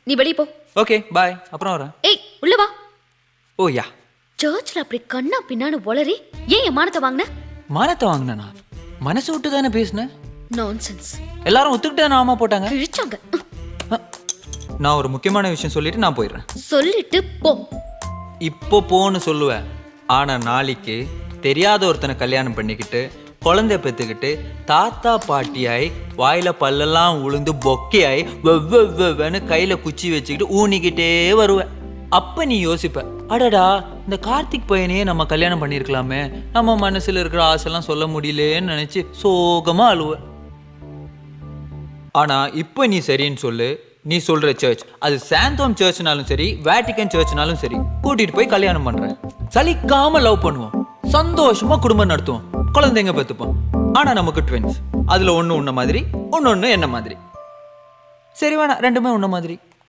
நீ வெளிய போ. ஓகே பாய், அப்புறம் வரேன். ஏய் உள்ள வா. ஓ யா. சர்ச்ல அப்படி கண்ணா பின்னான்னு ஒளறி ஏன் என் மானத்தை வாங்கின? மானத்தை வாங்கினா மனசு விட்டு தானே பேசினேன். நான்சென்ஸ். எல்லாரும் ஒத்துக்கிட்டு தானே ஆமா போட்டாங்க. கிழிச்சாங்க. நான் ஒரு முக்கியமான விஷயம் சொல்லிட்டு நான் போயிடுறேன். சொல்லிட்டு போ. இப்போ போன்னு சொல்லுவேன். ஆனா நாளைக்கு தெரியாத ஒருத்தனை கல்யாணம் பண்ணிக்கிட்டு குழந்தைய பெற்றுக்கிட்டு தாத்தா பாட்டியாய் வாயில பல்லெல்லாம் உளுந்து பொக்கையாய் வெவ்வேன்னு கையில குச்சி வச்சுக்கிட்டு ஊனிக்கிட்டே வருவேன். அப்ப நீ யோசிப்ப, அடடா இந்த கார்த்திக் பையனையே நம்ம கல்யாணம் பண்ணியிருக்கலாமே, நம்ம மனசுல இருக்கிற ஆசைலாம் சொல்ல முடியலேன்னு நினைச்சு சோகமா அழுவேன். ஆனா இப்ப நீ சரின்னு சொல்லு. நீ சொல்ற சர்ச், அது சாந்தோம் சர்ச்னாலும் சரி வேட்டிகன் சர்ச்னாலும் சரி, கூட்டிட்டு போய் கல்யாணம் பண்றேன். சலிக்காம லவ் பண்ணுவோம், சந்தோஷமா குடும்பம் நடத்துவோம், குழந்தைங்க பெற்றுப்போம். ஆனா நமக்கு ட்வின்ஸ், அதுல ஒண்ணு உன்ன மாதிரி ஒன்னொன்னு என்ன மாதிரி. சரி வேணா, ரெண்டுமே உன்ன மாதிரி.